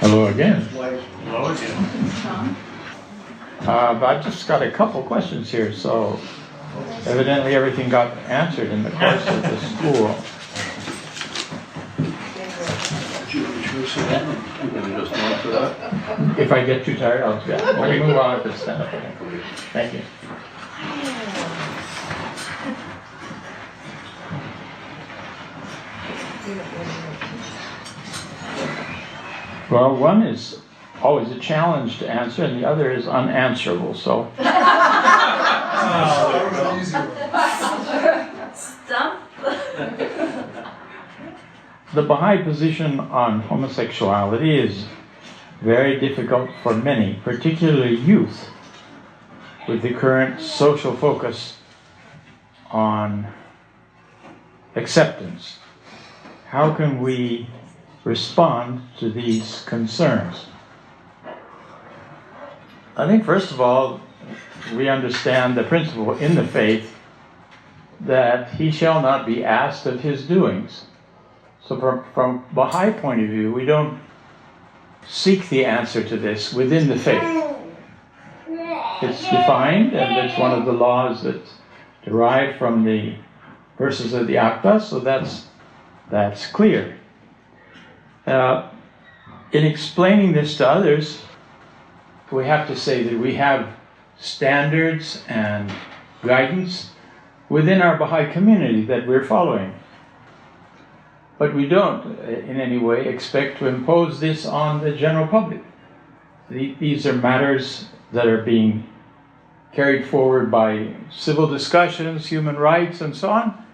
Hello again. Hello again. I've just got a couple questions here, so evidently everything got answered in the course of the school. If I get too tired, I'll let me move on to stand up again. Thank you. Well, one is always a challenge to answer, and the other is unanswerable. So, the Baha'i position on homosexuality is very difficult for many, particularly youth, with the current social focus on acceptance. How can we respond to these concerns? I think, first of all, we understand the principle in the faith that he shall not be asked of his doings. So from Baha'i point of view, we don't seek the answer to this within the faith. It's defined, and it's one of the laws that's derived from the verses of the Akta, so that's clear. In explaining this to others, we have to say that we have standards and guidance within our Baha'i community that we're following. But we don't in any way expect to impose this on the general public. These are matters that are being carried forward by civil discussions, human rights, and so on,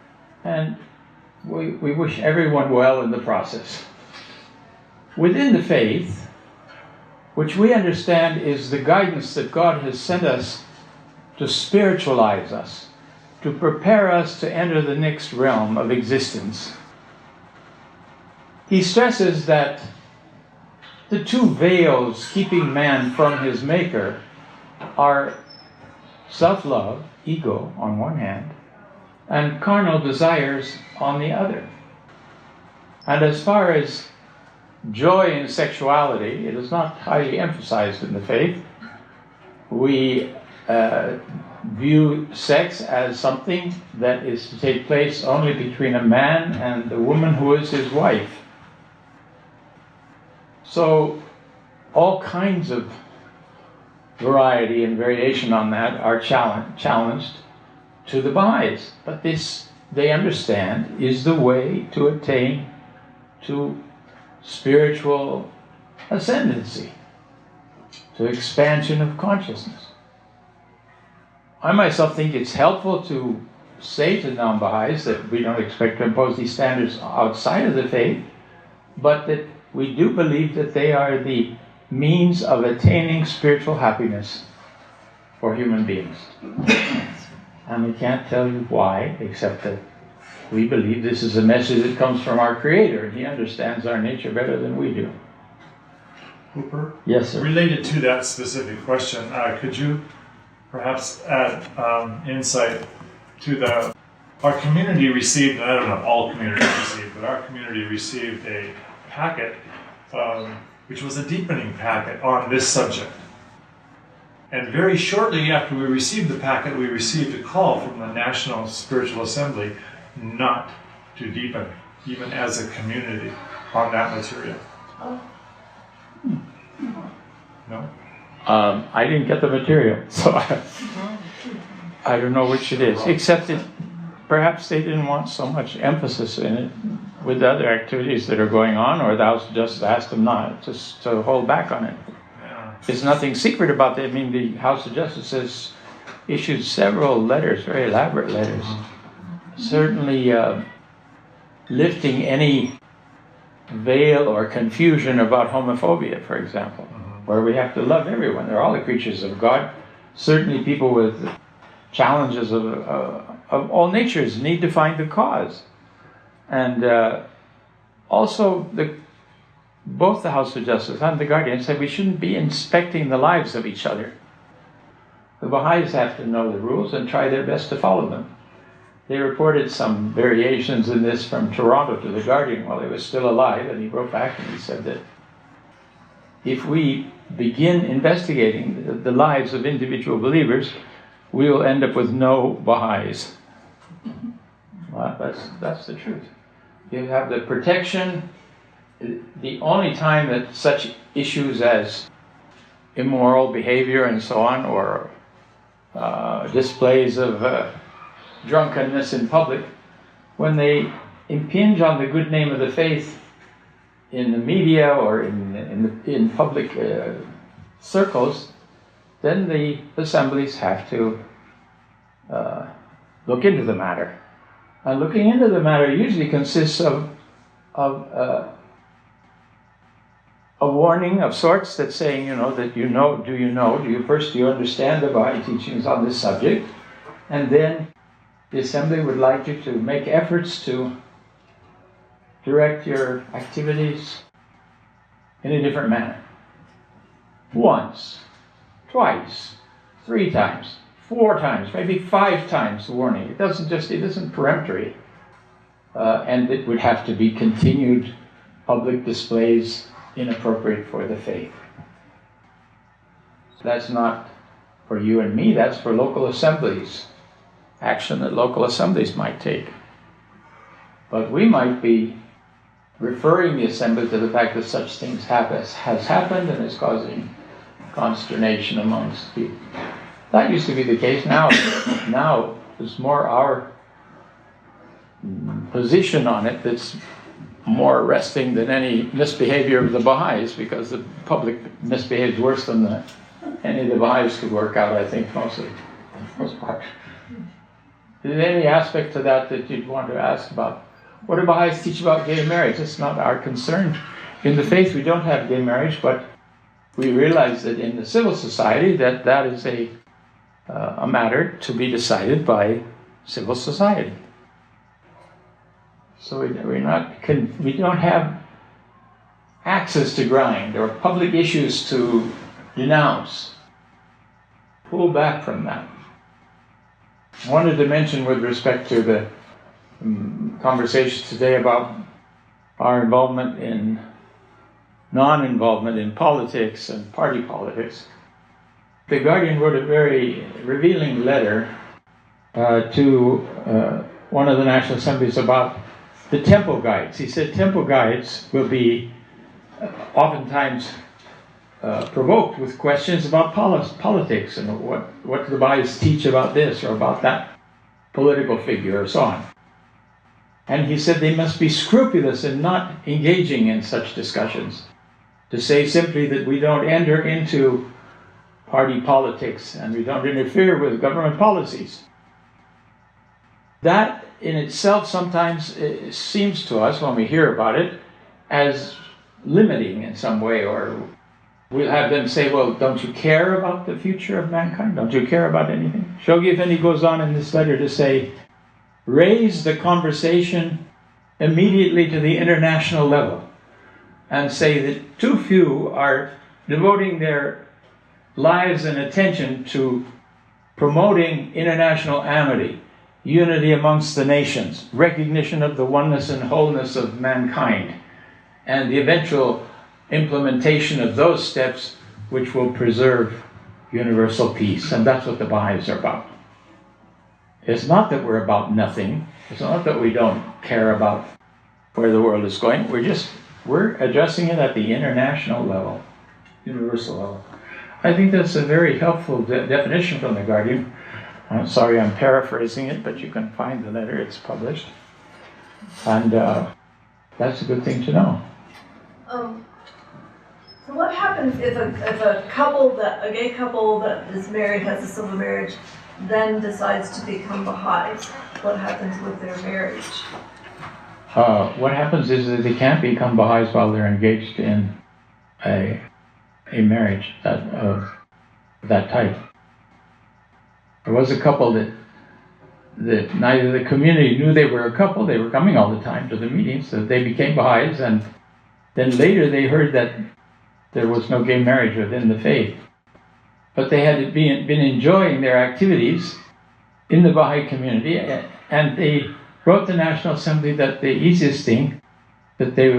and we wish everyone well in the process. Within the faith, which we understand is the guidance that God has sent us to spiritualize us, to prepare us to enter the next realm of existence, he stresses that the two veils keeping man from his maker are self-love, ego on one hand, and carnal desires on the other. And as far as joy in sexuality, it is not highly emphasized in the faith. We view sex as something that is to take place only between a man and the woman who is his wife. So all kinds of variety and variation on that are challenged to the Baha'is. But this, they understand, is the way to attain to spiritual ascendancy, to expansion of consciousness. I myself think it's helpful to say to non-Baha'is that we don't expect to impose these standards outside of the faith, but that we do believe that they are the means of attaining spiritual happiness for human beings. And we can't tell you why, except that we believe this is a message that comes from our Creator, and He understands our nature better than we do. Hooper? Yes, sir. Related to that specific question, could you perhaps add insight to our community received, I don't know, all communities received, but our community received a packet, which was a deepening packet on this subject. And very shortly after we received the packet, we received a call from the National Spiritual Assembly not to deepen, even as a community, on that material. No? I didn't get the material, so I don't know which it is, except that perhaps they didn't want so much emphasis in it with the other activities that are going on, or the House of Justice asked them not, just to hold back on it. Yeah. There's nothing secret about that. I mean, the House of Justice has issued several letters, very elaborate letters, certainly lifting any veil or confusion about homophobia, for example, where we have to love everyone. They're all the creatures of God. Certainly people with challenges of all natures need to find the cause. And also, both the House of Justice and the Guardian said we shouldn't be inspecting the lives of each other. The Baha'is have to know the rules and try their best to follow them. They reported some variations in this from Toronto to the Guardian while he was still alive, and he wrote back and he said that if we begin investigating the lives of individual believers, we will end up with no Baha'is. Well, that's the truth. You have the protection. The only time that such issues as immoral behavior and so on, or displays of drunkenness in public, when they impinge on the good name of the faith in the media or in public circles, then the assemblies have to look into the matter. And looking into the matter usually consists of a warning of sorts that's saying, do you understand the Baha'i teachings on this subject? And then the assembly would like you to make efforts to direct your activities in a different manner. Once, twice, 3 times, 4 times, maybe 5 times warning. It isn't peremptory. And it would have to be continued public displays inappropriate for the faith. That's not for you and me, that's for local assemblies. Action that local assemblies might take. But we might be referring the assembly to the fact that such things has happened and is causing consternation amongst people. That used to be the case. Now it's more our position on it that's more arresting than any misbehavior of the Baha'is, because the public misbehaves worse than any of the Baha'is could work out, I think, most part. Is there any aspect to that you'd want to ask about? What do Baha'is teach about gay marriage? It's not our concern. In the faith, we don't have gay marriage, but we realize that in the civil society that is a matter to be decided by civil society. So we don't have axes to grind or public issues to denounce. Pull back from that. I wanted to mention, with respect to the conversation today about our non-involvement in politics and party politics, the Guardian wrote a very revealing letter to one of the National Assemblies about the temple guides. He said temple guides will be oftentimes provoked with questions about politics and what the Baha'is teach about this or about that political figure or so on. And he said they must be scrupulous in not engaging in such discussions. To say simply that we don't enter into party politics and we don't interfere with government policies. That in itself sometimes seems to us, when we hear about it, as limiting in some way, or we'll have them say, well, don't you care about the future of mankind? Don't you care about anything? Shoghi Effendi goes on in this letter to say, raise the conversation immediately to the international level and say that too few are devoting their lives and attention to promoting international amity, unity amongst the nations, recognition of the oneness and wholeness of mankind, and the eventual implementation of those steps which will preserve universal peace. And that's what the Baha'is are about. It's not that we're about nothing. It's not that we don't care about where the world is going. We're addressing it at the international level, universal level. I think that's a very helpful definition from the Guardian. I'm sorry I'm paraphrasing it, but you can find the letter. It's published. And that's a good thing to know. So what happens if a gay couple that is married, has a civil marriage, then decides to become Baha'is? What happens with their marriage? What happens is that they can't become Baha'is while they're engaged in a marriage of that type. There was a couple that neither the community knew they were a couple. They were coming all the time to the meetings, so they became Baha'is, and then later they heard that there was no gay marriage within the faith. But they had been enjoying their activities in the Baha'i community, and they wrote the National Assembly that the easiest thing that they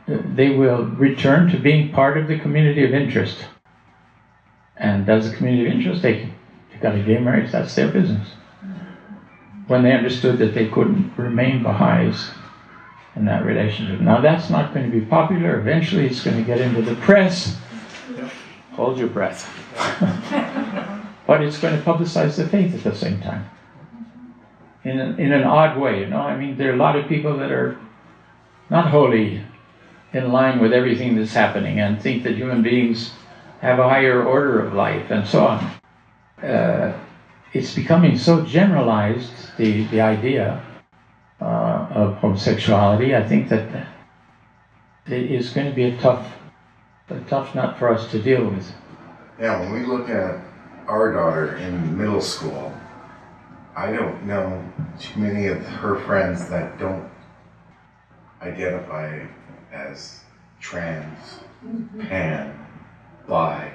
they will return to being part of the community of interest. And as a community of interest, they got a gay marriage, that's their business. When they understood that they couldn't remain Baha'is in that relationship. Now that's not going to be popular. Eventually it's going to get into the press. Hold your breath. But it's going to publicize the faith at the same time. In an odd way, you know. I mean, there are a lot of people that are not wholly in line with everything that's happening and think that human beings have a higher order of life and so on. It's becoming so generalized, the idea of homosexuality. I think that it is going to be a tough nut for us to deal with. Yeah, when we look at our daughter in middle school, I don't know too many of her friends that don't identify as trans, pan, bi,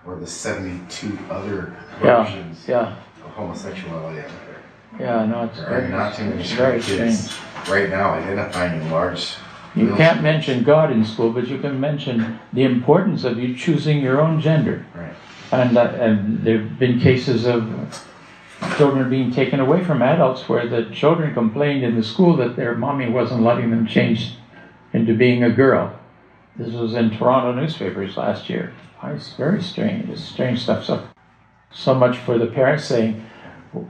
or the 72 other versions of homosexuality out there. Yeah, no, it's There are not too many very kids right now identifying in large. You can't mention God in school, but you can mention the importance of you choosing your own gender. Right. And there have been cases of children being taken away from adults where the children complained in the school that their mommy wasn't letting them change into being a girl. This was in Toronto newspapers last year. It's very strange. It's strange stuff. So much for the parents saying,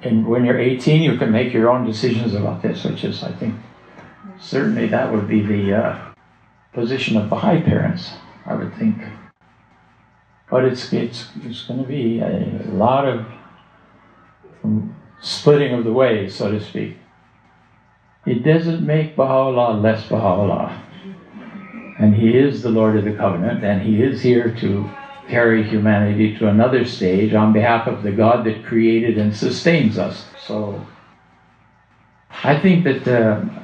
when you're 18, you can make your own decisions about this, which is, I think, certainly that would be the position of Baha'i parents, I would think. But it's going to be a lot of splitting of the way, so to speak. It doesn't make Baha'u'llah less Baha'u'llah. And he is the Lord of the Covenant, and he is here to carry humanity to another stage on behalf of the God that created and sustains us. So I think that,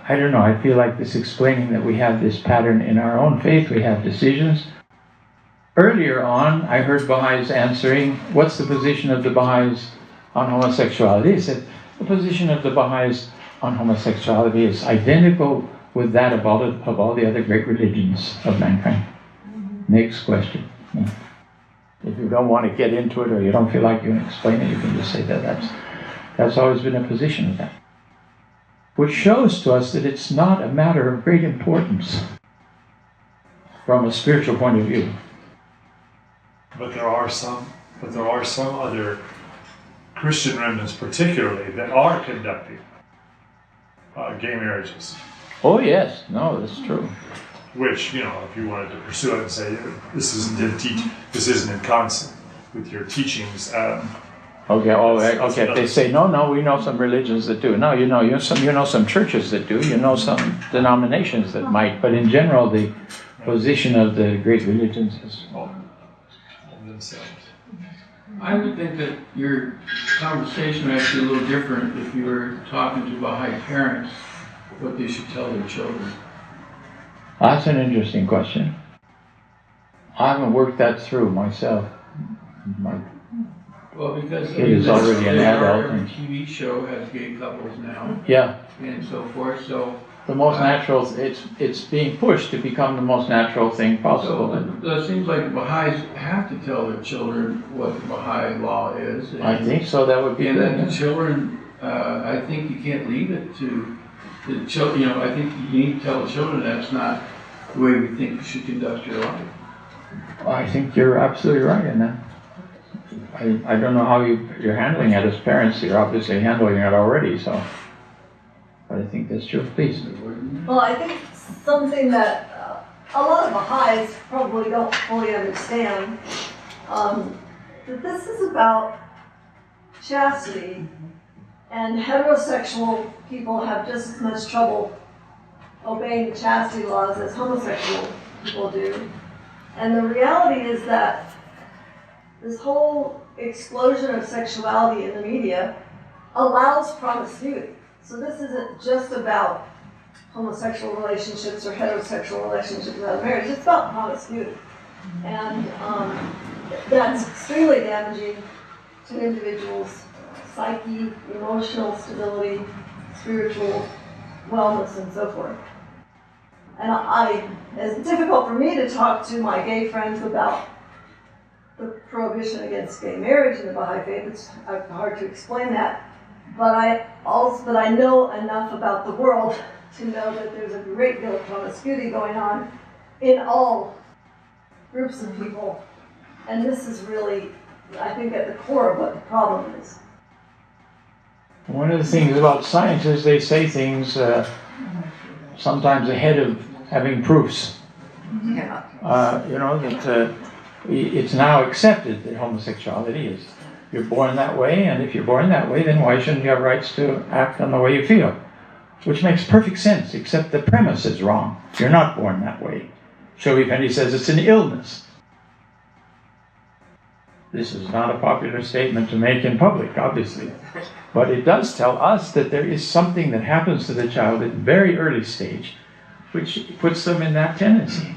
I don't know, I feel like this explaining that we have this pattern in our own faith, we have decisions. Earlier on, I heard Baha'is answering, what's the position of the Baha'is on homosexuality? He said, the position of the Baha'is on homosexuality is identical with that of all the other great religions of mankind. Next question. If you don't want to get into it or you don't feel like you can explain it, you can just say that that's always been a position of that. Which shows to us that it's not a matter of great importance from a spiritual point of view. But there are some other Christian remnants, particularly, that are conducting gay marriages. Oh yes, no, that's true. Which, if you wanted to pursue it and say this isn't in concert with your teachings. Okay. If they say no, we know some religions that do. No, you know some churches that do. You know some denominations that might. But in general, the position of the great religions is themselves. I would think that your conversation would actually be a little different if you were talking to Baha'i parents what they should tell their children. That's an interesting question. I haven't worked that through myself. Well, because kid is already an adult. Every TV show has gay couples now. Yeah. And so forth. So the most natural. It's being pushed to become the most natural thing possible. So it seems like Baha'is have to tell their children what the Baha'i law is. I think so. That would be. And then the children. I think you can't leave it to the children. I think you need to tell the children that's not the way we think you should conduct your life. I think you're absolutely right in that. I don't know how you're handling it as parents. You're obviously handling it already, so. But I think that's true. Please. Well, I think something that a lot of Baha'is probably don't fully understand, that this is about chastity, and heterosexual people have just as much trouble obeying the chastity laws as homosexual people do. And the reality is that this whole explosion of sexuality in the media allows promiscuity. So this isn't just about homosexual relationships or heterosexual relationships without marriage, it's about promiscuity. And that's extremely damaging to an individual's psyche, emotional stability, spiritual wellness, and so forth. And it's difficult for me to talk to my gay friends about the prohibition against gay marriage in the Baha'i faith. It's hard to explain that. But I know enough about the world to know that there's a great deal of promiscuity going on in all groups of people. And this is really, I think, at the core of what the problem is. One of the things about science is they say things sometimes ahead of having proofs. Yeah. That it's now accepted that homosexuality is, you're born that way, and if you're born that way, then why shouldn't you have rights to act on the way you feel? Which makes perfect sense, except the premise is wrong. You're not born that way. Shoghi Effendi says it's an illness. This is not a popular statement to make in public, obviously. But it does tell us that there is something that happens to the child at a very early stage, which puts them in that tendency.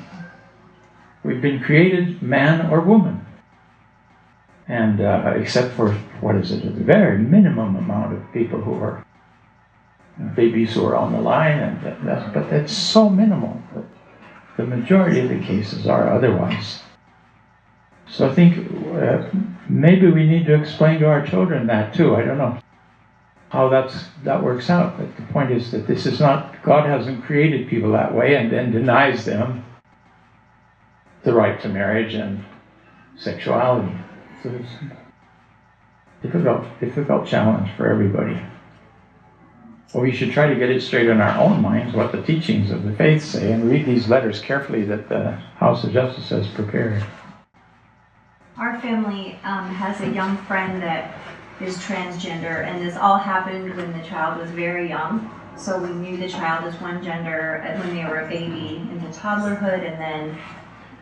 We've been created man or woman. And except for, a very minimum amount of people who are babies who are on the line, but that's so minimal. But the majority of the cases are otherwise. So I think maybe we need to explain to our children that too. I don't know how that works out, but the point is that this is not, God hasn't created people that way and then denies them the right to marriage and sexuality. So it's a difficult challenge for everybody. Well, we should try to get it straight in our own minds what the teachings of the faith say and read these letters carefully that the House of Justice has prepared. Our family has a young friend that is transgender, and this all happened when the child was very young. So we knew the child as one gender when they were a baby into toddlerhood, and then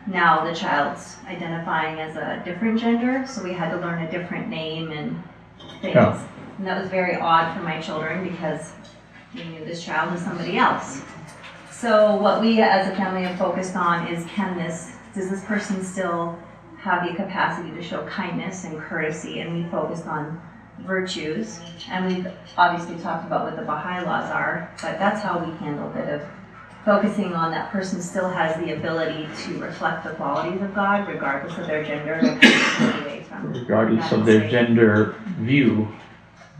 now the child's identifying as a different gender, so we had to learn a different name and things. Yeah. And that was very odd for my children because we knew this child was somebody else. So what we as a family have focused on is does this person still have the capacity to show kindness and courtesy, and we focused on virtues, and we've obviously talked about what the Baha'i laws are, but that's how we handled it, of focusing on that person still has the ability to reflect the qualities of God regardless of their gender, regardless of their gender view.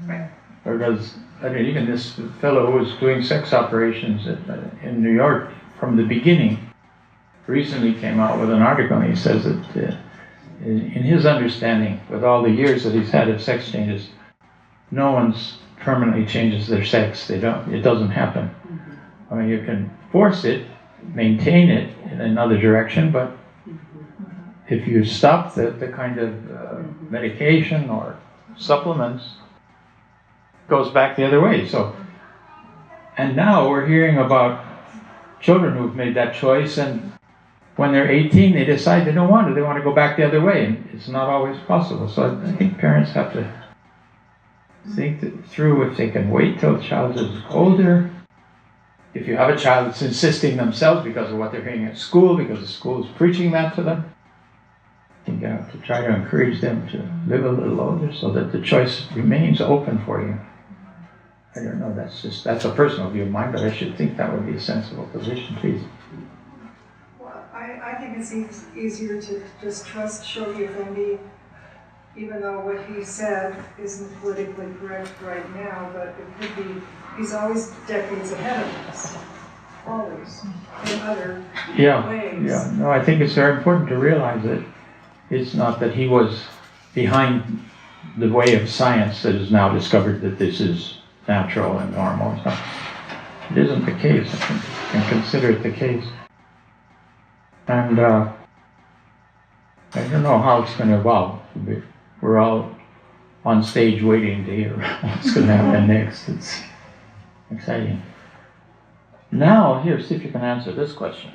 Right. Because even this fellow who was doing sex operations in New York from the beginning recently came out with an article, and he says that in his understanding, with all the years that he's had of sex changes, no one's permanently changes their sex. It doesn't happen. I mean, you can force it, maintain it in another direction, but if you stop the kind of medication or supplements, it goes back the other way. So, and now we're hearing about children who've made that choice, and when they're 18, they decide they don't want it. They want to go back the other way, and it's not always possible. So I think parents have to think through if they can wait till the child is older. If you have a child that's insisting themselves because of what they're hearing at school, because the school is preaching that to them, I think you have to try to encourage them to live a little older so that the choice remains open for you. I don't know, that's a personal view of mine, but I should think that would be a sensible position, please. I think it's easier to just trust Shoghi Effendi, even though what he said isn't politically correct right now, but it could be, he's always decades ahead of us, always, in other ways. Yeah, no, I think it's very important to realize that it's not that he was behind the way of science that has now discovered that this is natural and normal. So it isn't the case. I can consider it the case. And I don't know how it's going to evolve. We're all on stage waiting to hear what's going to happen next. It's exciting. Now, here, see if you can answer this question.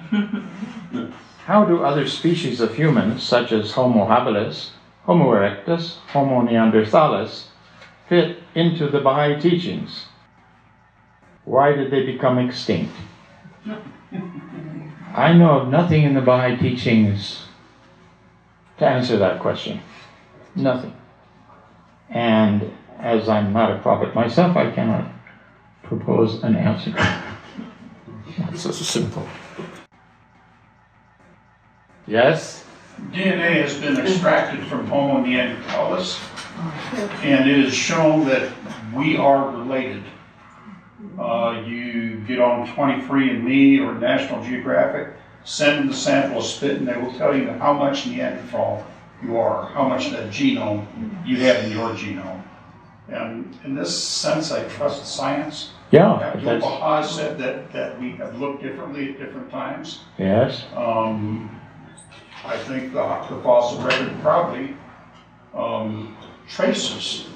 How do other species of humans, such as Homo habilis, Homo erectus, Homo neanderthalis, fit into the Baha'i teachings? Why did they become extinct? I know of nothing in the Baha'i teachings to answer that question. Nothing. And as I'm not a prophet myself, I cannot propose an answer. That's so simple. Yes? DNA has been extracted from Homo neanderthalis, and it is shown that we are related. You get on 23andMe or National Geographic, send them the sample of spit, and they will tell you how much Neanderthal you are, how much of that genome you have in your genome. And in this sense, I trust science. Yeah. Abdul Baha said that we have looked differently at different times. Yes. I think the fossil record probably traces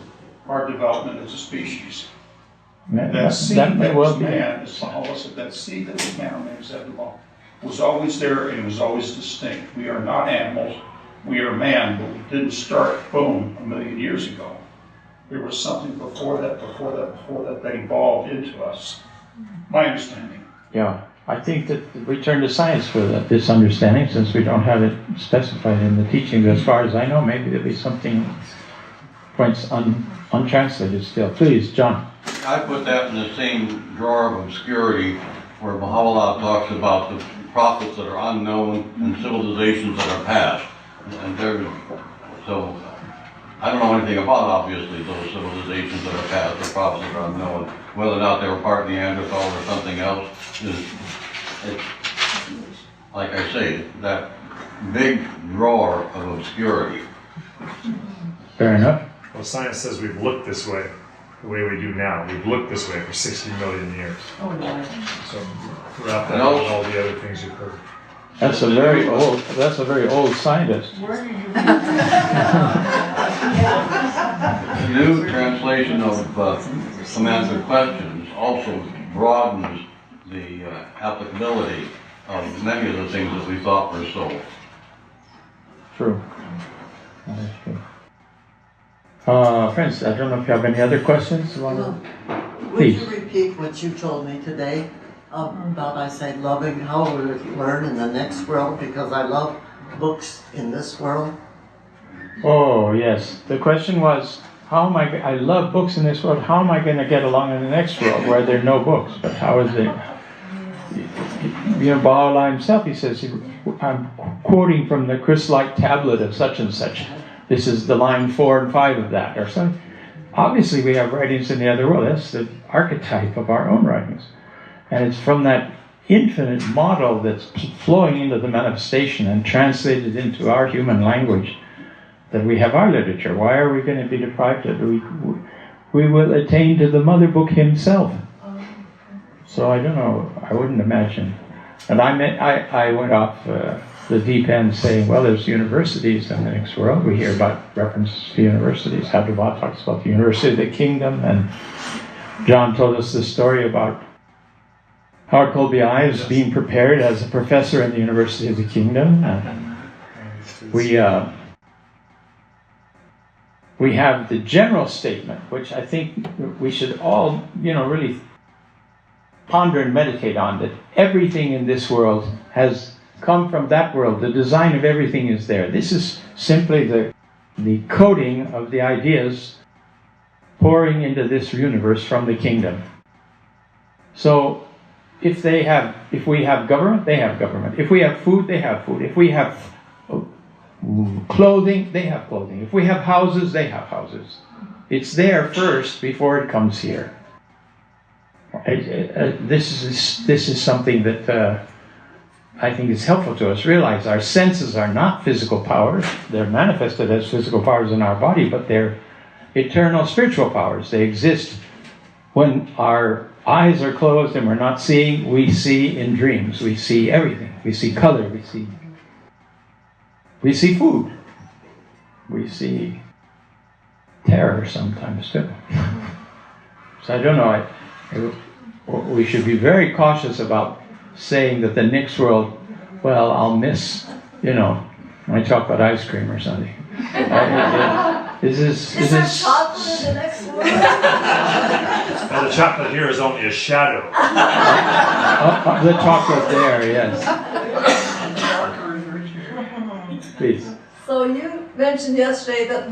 our development as a species. That seed that was man, as Baha'u'llah said, that seed that was man, or man said was always there and it was always distinct. We are not animals, we are man, but we didn't start, boom, 1,000,000 years ago. There was something before that that evolved into us. My understanding. Yeah. I think that we turn to science for this understanding, since we don't have it specified in the teachings. As far as I know, maybe there'll be something points untranslated still. Please, John. I put that in the same drawer of obscurity where Baha'u'llah talks about the prophets that are unknown and civilizations that are past. And so I don't know anything about, obviously, those civilizations that are past, the prophets that are unknown. Whether or not they were part of Neanderthal or something else, it's, like I say, that big drawer of obscurity. Fair enough. Well, science says we've looked this way, the way we do now. We've looked this way for 60 million years. Oh, no. So wrap that up with all the other things you've heard. That's a very old scientist. The new translation of Unanswered Questions also broadens the applicability of many of the things that we thought were so. True. That is true. Friends, I don't know if you have any other questions. Would Please. you repeat what you told me today about, I say, loving how we would learn in the next world, because I love books in this world? Oh, yes. The question was, how am I love books in this world, how am I going to get along in the next world where there are no books? But how is it? Baha'u'llah himself, he says, I'm quoting from the crystal-like tablet of such and such. This is the line 4 and 5 of that, or something. Obviously, we have writings in the other world. That's the archetype of our own writings. And it's from that infinite model that's flowing into the manifestation and translated into our human language that we have our literature. Why are we going to be deprived of it? We will attain to the mother book himself. So I don't know, I wouldn't imagine. And I went off the deep end saying, well, there's universities in the next world. We hear about references to universities. Abdullah talks about the University of the Kingdom, and John told us the story about how Colby-I is being prepared as a professor in the University of the Kingdom. We have the general statement, which I think we should all, really ponder and meditate on, that everything in this world has come from that world. The design of everything is there. This is simply the coding of the ideas pouring into this universe from the kingdom. So if we have government, they have government. If we have food, they have food. If we have clothing, they have clothing. If we have houses, they have houses. It's there first before it comes here. This is something that I think is helpful to us. Realize our senses are not physical powers. They're manifested as physical powers in our body, but they're eternal spiritual powers. They exist when our eyes are closed and we're not seeing. We see in dreams. We see everything. We see color. We see food. We see terror sometimes too. So I don't know. We should be very cautious about saying that the next world, well, I'll miss, my chocolate ice cream or something. Is there chocolate in the next world? And the chocolate here is only a shadow. The chocolate there, yes. Please. So you mentioned yesterday that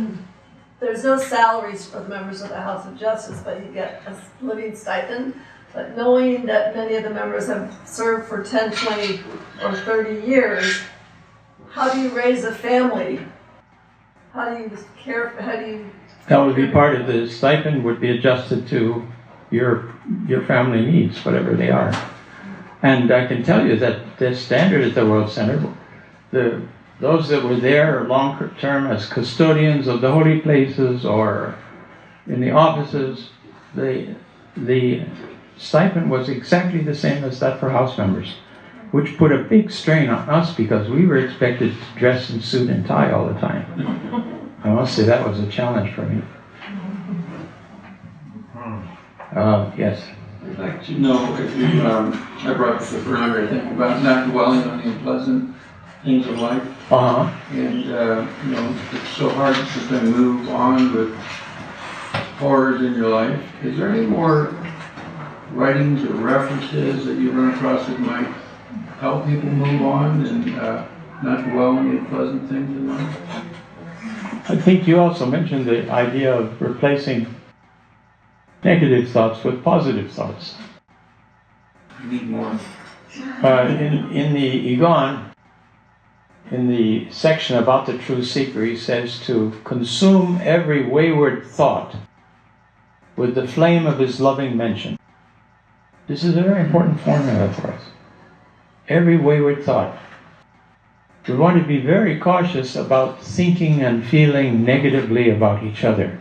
there's no salaries for the members of the House of Justice, but you get a living stipend. But knowing that many of the members have served for 10, 20, or 30 years, how do you raise a family? How do you That would be part of the stipend, would be adjusted to your family needs, whatever they are. And I can tell you that the standard at the World Center, those that were there long term as custodians of the holy places or in the offices, the stipend was exactly the same as that for house members, which put a big strain on us because we were expected to dress in suit and tie all the time. I must say that was a challenge for me. Yes. I'd like to know if you, I brought this up earlier, I think, about not dwelling on the unpleasant things of life. And, it's so hard to then move on with horrors in your life. Is there any more writings or references that you run across that might help people move on and not dwell on the unpleasant things in life? I think you also mentioned the idea of replacing negative thoughts with positive thoughts. You need more. In the Igon, in the section about the true seeker, he says to consume every wayward thought with the flame of his loving mention. This is a very important formula for us. Every wayward thought. We want to be very cautious about thinking and feeling negatively about each other.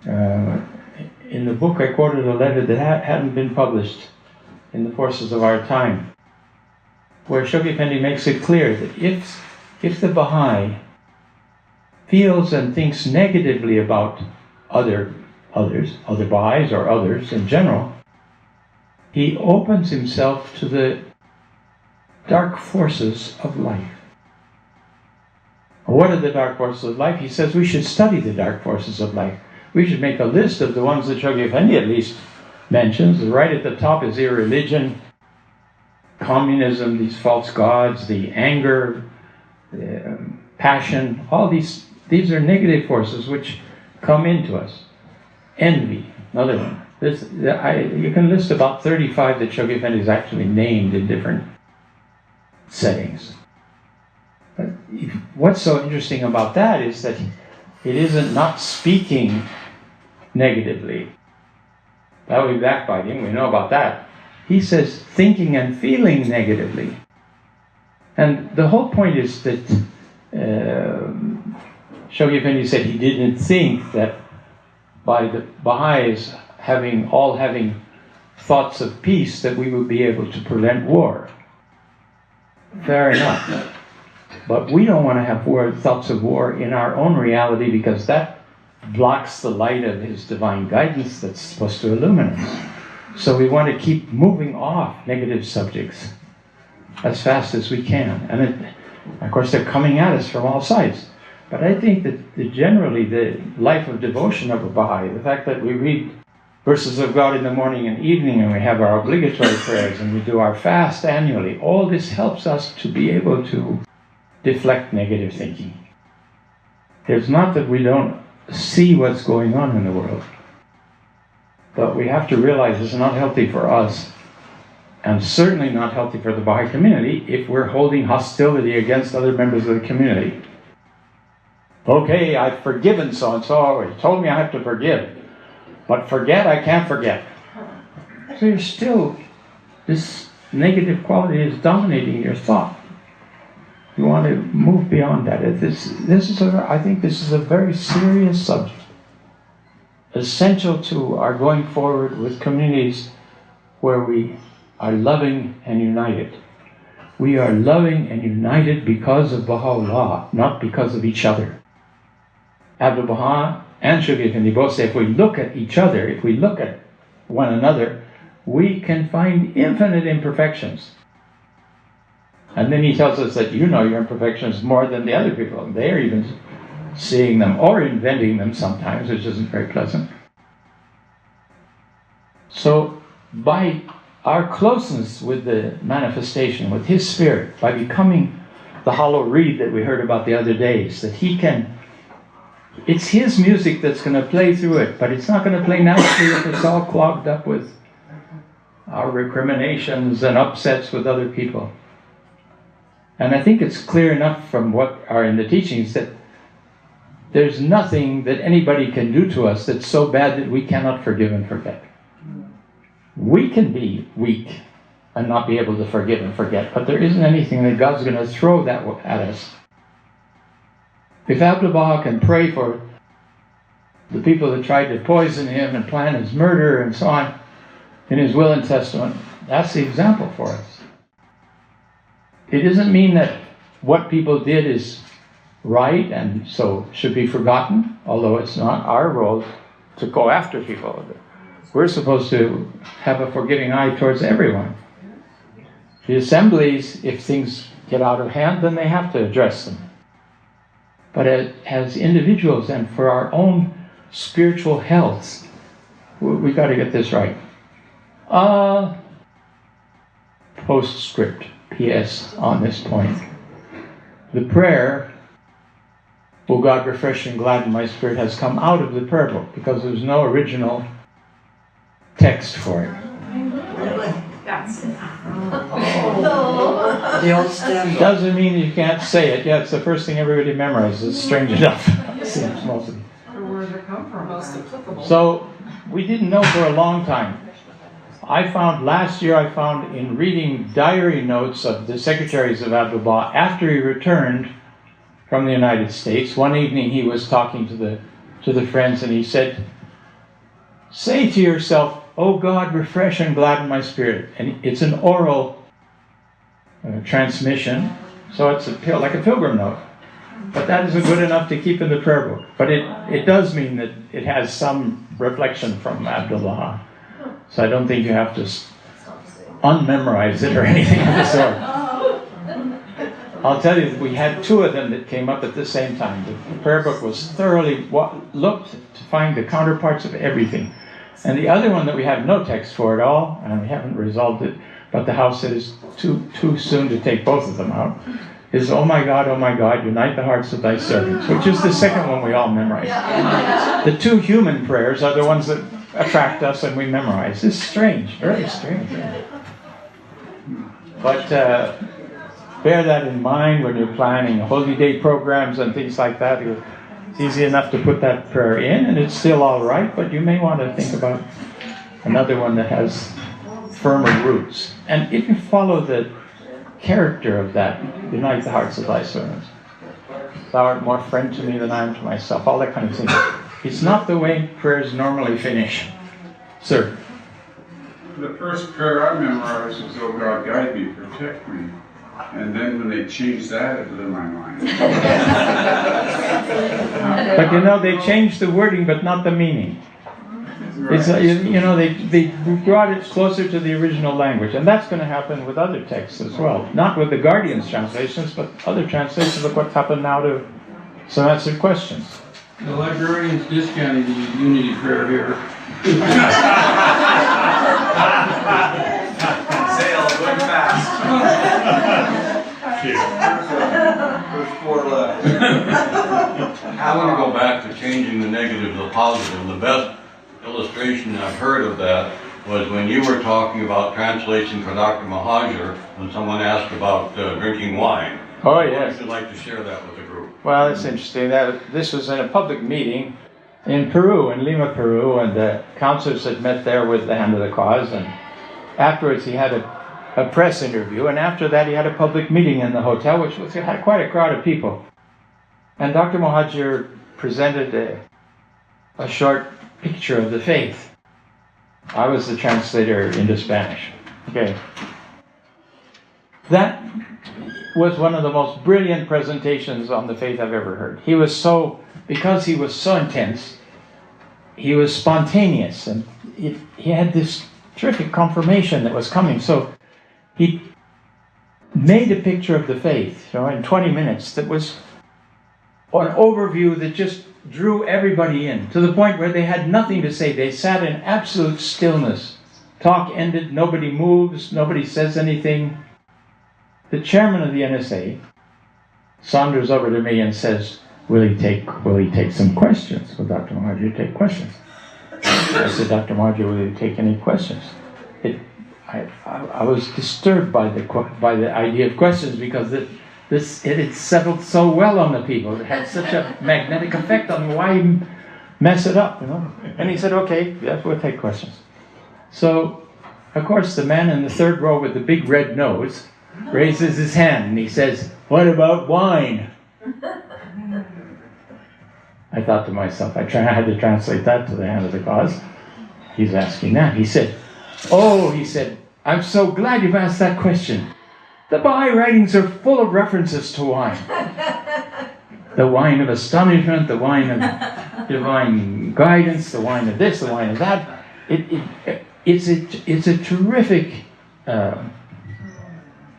In the book, I quoted a letter that hadn't been published in the Forces of Our Time, where Shoghi Effendi makes it clear that if the Baha'i feels and thinks negatively about other Baha'is or others in general, he opens himself to the dark forces of life. What are the dark forces of life? He says we should study the dark forces of life. We should make a list of the ones that Shoghi Effendi at least mentions. Right at the top is irreligion, communism, these false gods, the anger, the passion, all these are negative forces which come into us. Envy, another one. You can list about 35 that Shoghi Effendi has actually named in different settings. But what's so interesting about that is that it isn't not speaking negatively. That would be backbiting, we know about that. He says thinking and feeling negatively. And the whole point is that Shoghi Effendi said he didn't think that by the Baha'is having thoughts of peace that we would be able to prevent war. Fair enough. But we don't want to have thoughts of war in our own reality because that blocks the light of his divine guidance that's supposed to illumine us. So we want to keep moving off negative subjects as fast as we can. And of course they're coming at us from all sides. But I think that generally the life of devotion of a Baha'i, the fact that we read verses of God in the morning and evening and we have our obligatory prayers and we do our fast annually, all this helps us to be able to deflect negative thinking. It's not that we don't see what's going on in the world, but we have to realize it's not healthy for us and certainly not healthy for the Baha'i community if we're holding hostility against other members of the community. Okay, I've forgiven so-and-so, he told me I have to forgive, but forget, I can't forget. So you're still, this negative quality is dominating your thought. You want to move beyond that. I think this is a very serious subject, essential to our going forward with communities where we are loving and united. We are loving and united because of Baha'u'llah, not because of each other. Abdu'l-Baha and Shoghi Effendi both say if we look at each other, if we look at one another, we can find infinite imperfections. And then he tells us that you know your imperfections more than the other people. They're even seeing them or inventing them sometimes, which isn't very pleasant. So by our closeness with the manifestation, with his spirit, by becoming the hollow reed that we heard about the other days, that he can, it's his music that's going to play through it, but it's not going to play naturally if it's all clogged up with our recriminations and upsets with other people. And I think it's clear enough from what are in the teachings that there's nothing that anybody can do to us that's so bad that we cannot forgive and forget. We can be weak and not be able to forgive and forget, but there isn't anything that God's going to throw that at us. If Abdu'l-Baha can pray for the people that tried to poison him and plan his murder and so on in his will and testament, that's the example for us. It doesn't mean that what people did is right and so should be forgotten, although it's not our role to go after people. We're supposed to have a forgiving eye towards everyone. The assemblies, if things get out of hand, then they have to address them. But as individuals and for our own spiritual health, we got to get this right. Postscript, P.S. on this point. The prayer, "O God, refresh and gladden my spirit," has come out of the prayer book because there's no original text for it. The old standard. Doesn't mean you can't say it. Yeah, it's the first thing everybody memorizes. It's strange enough. It seems mostly. Where does it come from? Most applicable. So we didn't know for a long time. Last year I found in reading diary notes of the secretaries of Abdu'l-Baha after he returned from the United States. One evening he was talking to the friends and he said, "Say to yourself, O God, refresh and gladden my spirit." And it's an oral transmission, so it's like a pilgrim note. But that isn't good enough to keep in the prayer book. But it does mean that it has some reflection from Abdu'l-Baha. So I don't think you have to unmemorize it or anything of the sort. I'll tell you, we had two of them that came up at the same time. The prayer book was thoroughly looked to find the counterparts of everything. And the other one that we have no text for at all, and we haven't resolved it, but the house said it's too soon to take both of them out, is oh my God, unite the hearts of thy servants," which is the second one we all memorize. The two human prayers are the ones that attract us and we memorize. It's strange, very strange. But bear that in mind when you're planning holy day programs and things like that. It's easy enough to put that prayer in and it's still all right, but you may want to think about another one that has firmer roots. And if you follow the character of that, unite the hearts of thy servants. Thou art more friend to me than I am to myself, all that kind of thing. It's not the way prayers normally finish. Sir? The first prayer I memorized was, "Oh God, guide me, protect me." And then when they changed that, it blew my mind. But they changed the wording, but not the meaning. It's, they brought it closer to the original language. And that's going to happen with other texts as well. Not with the Guardian's translations, but other translations. Look what's happened now to some answered questions. The librarian's discounting the unity prayer here. Sale going fast. There's 4 left. I want to go back to changing the negative to the positive. The best illustration I've heard of that was when you were talking about translation for Dr. Mahajer when someone asked about drinking wine. Oh, I yes. would like to share that with the group. Well, it's interesting. This was in a public meeting in Peru, in Lima, Peru, and the counselors had met there with the Hand of the Cause, and afterwards he had a press interview, and after that he had a public meeting in the hotel, which had quite a crowd of people. And Dr. Mahajer presented a short picture of the faith. I was the translator into Spanish. Okay. That was one of the most brilliant presentations on the faith I've ever heard. Because he was so intense, he was spontaneous, and he had this terrific confirmation that was coming. So he made a picture of the faith, in 20 minutes that was an overview that just drew everybody in, to the point where they had nothing to say. They sat in absolute stillness. Talk ended, nobody moves, nobody says anything. The chairman of the NSA saunters over to me and says, will he take some questions? Will Dr. Mahajer take questions? I said, Dr. Mahajer, will you take any questions? I was disturbed by the idea of questions because it had settled so well on the people. It had such a magnetic effect on them. Why even mess it up, you know? And he said, okay, yeah, we'll take questions. So, of course, the man in the third row with the big red nose raises his hand and he says, what about wine? I thought to myself, I had to translate that to the hand of the cause. He's asking that. He said, I'm so glad you've asked that question. The Baha'i writings are full of references to wine. The wine of astonishment, the wine of divine guidance, the wine of this, the wine of that. It's a terrific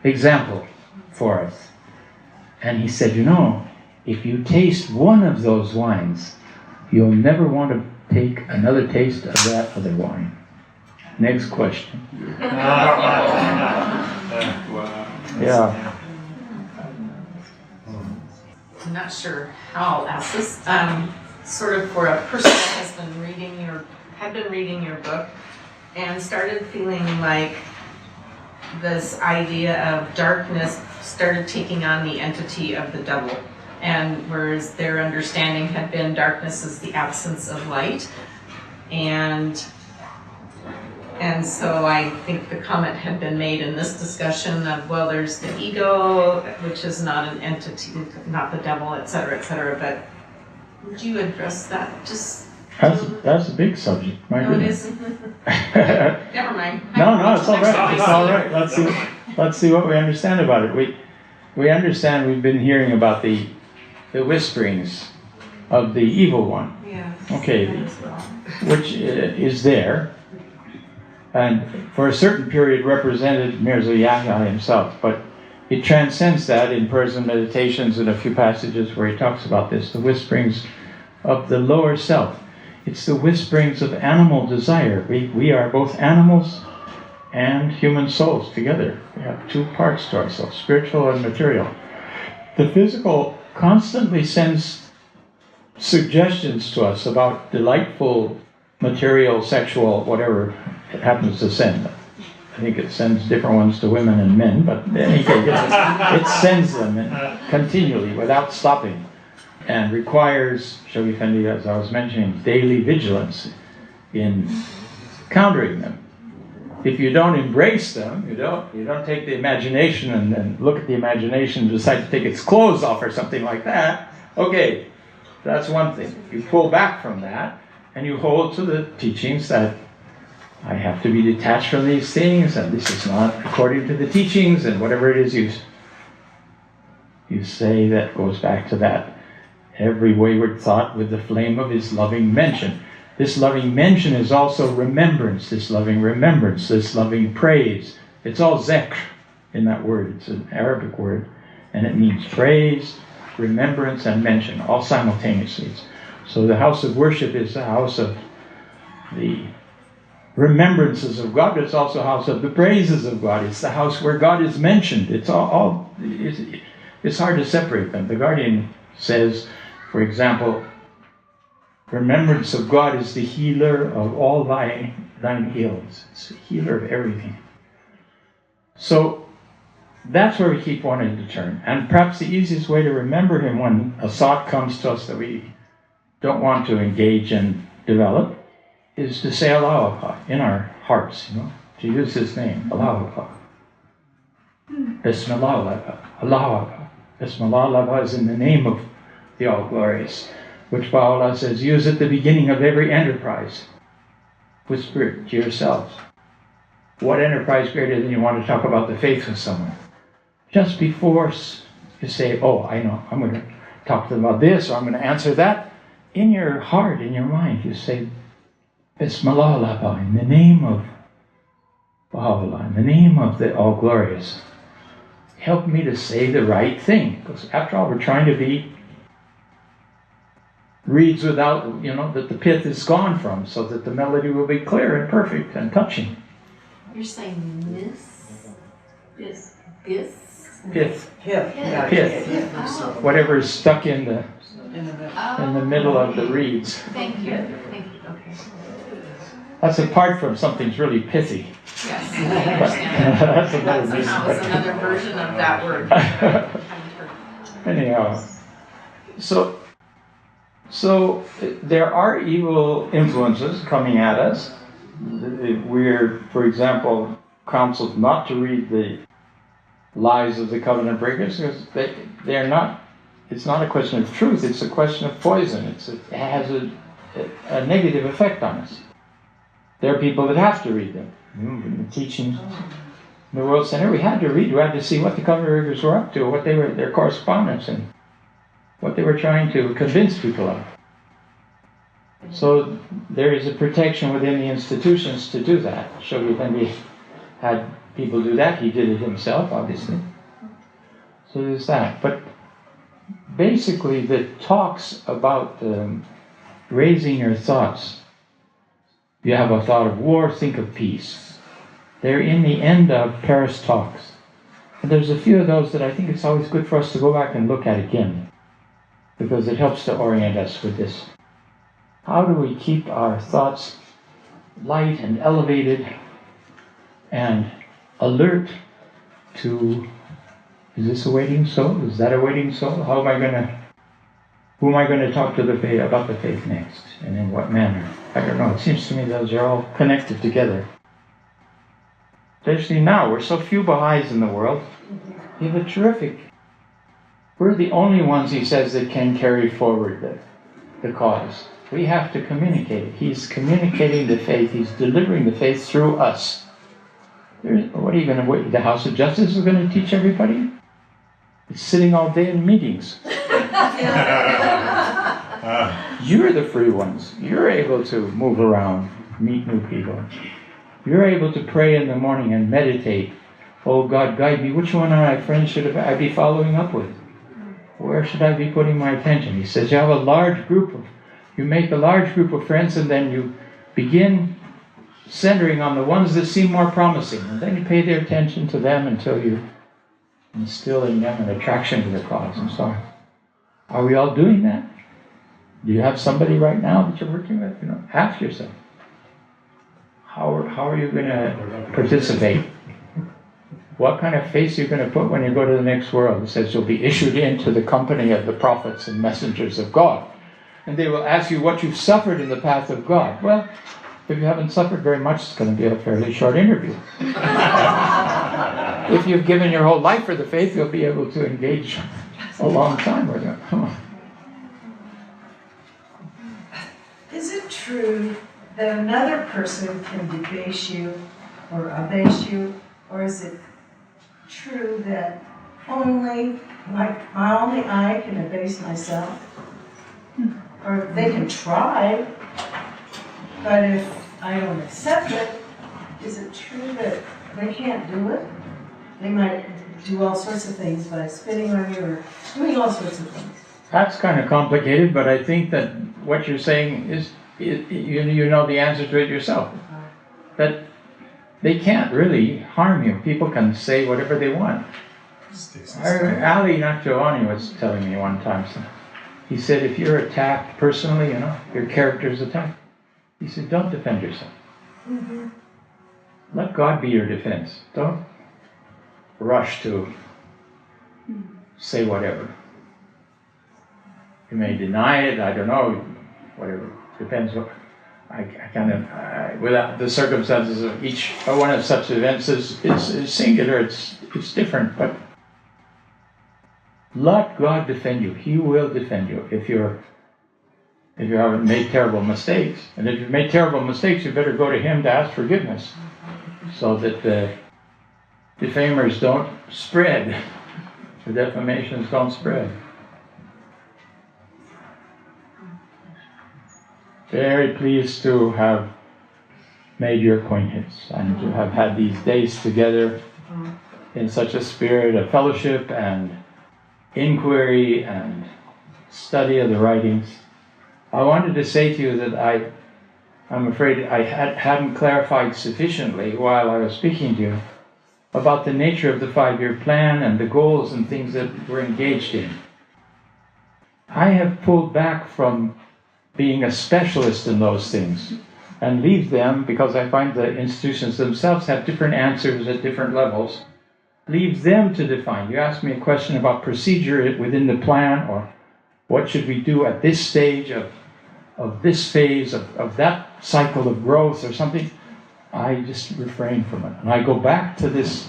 example for us. And he said, if you taste one of those wines, you'll never want to take another taste of that other wine. Next question. Yeah. I'm not sure how I'll ask this. Sort of for a person that had been reading your book and started feeling like this idea of darkness started taking on the entity of the devil. And whereas their understanding had been darkness is the absence of light. And so I think the comment had been made in this discussion of, well, there's the ego, which is not an entity, not the devil, et cetera, but would you address that? That's a big subject. My goodness. It is? Never mind. No, it's all right. It's all right. Let's see what we understand about it. We understand we've been hearing about the whisperings of the evil one. Yeah. Okay, which is there, and for a certain period represented Mirza Yahya himself, but it transcends that in prayers and meditations and a few passages where he talks about this, the whisperings of the lower self. It's the whisperings of animal desire. We are both animals and human souls together. We have two parts to ourselves, spiritual and material. The physical constantly sends suggestions to us about delightful, material, sexual, whatever it happens to send. I think it sends different ones to women and men, but in any case, it sends them continually without stopping and requires, Shoghi Effendi, as I was mentioning, daily vigilance in countering them. If you don't embrace them, you don't take the imagination and look at the imagination and decide to take its clothes off or something like that, okay, that's one thing. You pull back from that and you hold to the teachings that I have to be detached from these things and this is not according to the teachings and whatever it is you say that goes back to that. Every wayward thought with the flame of his loving mention. This loving mention is also remembrance, this loving remembrance, this loving praise. It's all zekr in that word. It's an Arabic word, and it means praise, remembrance, and mention, all simultaneously. So the house of worship is the house of the remembrances of God, but it's also a house of the praises of God. It's the house where God is mentioned. It's it's hard to separate them. The Guardian says, for example, remembrance of God is the healer of all thine ills. It's the healer of everything. So that's where we keep wanting to turn. And perhaps the easiest way to remember him when a thought comes to us that we don't want to engage and develop is to say Allahu Akbar in our hearts, to use his name, Allahu Akbar. Bismillah, Allahu Akbar. Bismillah is in the name of the All-Glorious, which Baha'u'llah says, use at the beginning of every enterprise. Whisper it to yourselves. What enterprise greater than you want to talk about the faith with someone? Just before you say, oh, I know, I'm going to talk to them about this, or I'm going to answer that, in your heart, in your mind, you say, Bismillah, in the name of Baha'u'llah, in the name of the All-Glorious. Help me to say the right thing. Because after all, we're trying to be reeds without, that the pith is gone from, so that the melody will be clear and perfect and touching. You're saying this? Pith. Yeah. Pith. Oh. Whatever is stuck in the middle of the reeds. Thank you. Okay. That's apart from something's really pithy. Yes, I understand. That's another That was another version of that word. Anyhow, so there are evil influences coming at us. We're, for example, counseled not to read the lies of the covenant breakers because they're not. It's not a question of truth. It's a question of poison. It has a negative effect on us. There are people that have to read them. The teachings in the World Center, we had to read. We had to see what the covenant breakers were up to, what they were, their correspondence, and what they were trying to convince people of. So there is a protection within the institutions to do that. Shoghi Effendi had people do that. He did it himself, obviously. So there's that. But basically, the talks about raising your thoughts. If you have a thought of war, think of peace. They're in the end of Paris talks. And there's a few of those that I think it's always good for us to go back and look at again, because it helps to orient us with this. How do we keep our thoughts light and elevated and alert to, is this a waiting soul? Is that a waiting soul? Who am I going to talk to the faith about the faith next? And in what manner? I don't know. It seems to me those are all connected together. Especially now, we're so few Baha'is in the world. We have a terrific... We're the only ones, he says, that can carry forward the cause. We have to communicate it. He's communicating the faith. He's delivering the faith through us. What are you going to wait? The House of Justice is going to teach everybody? It's sitting all day in meetings. You're the free ones. You're able to move around, meet new people. You're able to pray in the morning and meditate. Oh God, guide me. Which one of my friends should I be following up with? Where should I be putting my attention? He says you have you make a large group of friends, and then you begin centering on the ones that seem more promising. And then you pay their attention to them until you instill in them an attraction to the cause and so on. Are we all doing that? Do you have somebody right now that you're working with? Ask yourself. How are you going to participate? What kind of face are you going to put when you go to the next world? It says you'll be issued into the company of the prophets and messengers of God. And they will ask you what you've suffered in the path of God. Well, if you haven't suffered very much, it's going to be a fairly short interview. If you've given your whole life for the faith, you'll be able to engage a long time with it. Is it true that another person can debase you or abase you? Or is it true that only I can abase myself? Or they can try, but if I don't accept it, is it true that they can't do it? They might do all sorts of things by spitting on you or doing all sorts of things. That's kind of complicated, but I think that what you're saying is, you know the answer to it yourself. That they can't really harm you. People can say whatever they want. Ali Nakjawani was telling me one time, so he said, if you're attacked personally, your character's attacked, he said, don't defend yourself. Mm-hmm. Let God be your defense. Don't rush to say whatever. You may deny it, I don't know, whatever. Depends what without the circumstances of each one of such events is singular, it's different, but let God defend you. He will defend you if you haven't made terrible mistakes. And if you've made terrible mistakes, you better go to Him to ask forgiveness, so that the defamers don't spread, the defamations don't spread. Very pleased to have made your acquaintance and to have had these days together in such a spirit of fellowship and inquiry and study of the writings. I wanted to say to you that I'm afraid I hadn't clarified sufficiently while I was speaking to you about the nature of the 5-year plan and the goals and things that we're engaged in. I have pulled back from being a specialist in those things. and leave them, because I find the institutions themselves have different answers at different levels, leave them to define. You ask me a question about procedure within the plan, or what should we do at this stage of this phase of that cycle of growth or something, I just refrain from it. And I go back to this,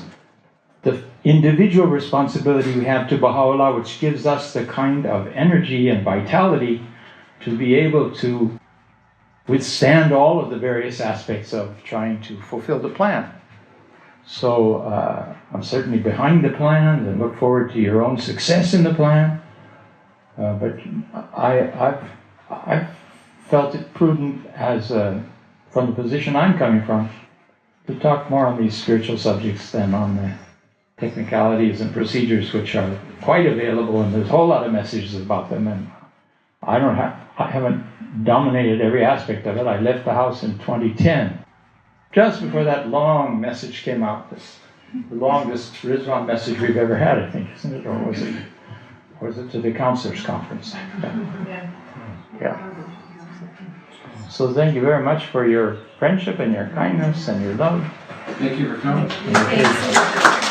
the individual responsibility we have to Baha'u'llah, which gives us the kind of energy and vitality to be able to withstand all of the various aspects of trying to fulfill the plan. So I'm certainly behind the plan and look forward to your own success in the plan. But I've felt it prudent, as from the position I'm coming from, to talk more on these spiritual subjects than on the technicalities and procedures, which are quite available, and there's a whole lot of messages about them. And I haven't dominated every aspect of it. I left the house in 2010, just before that long message came out. The longest Rizwan message we've ever had, I think, isn't it? Or was it to the counselors' conference? Yeah. So thank you very much for your friendship and your kindness and your love. Thank you for coming. Okay.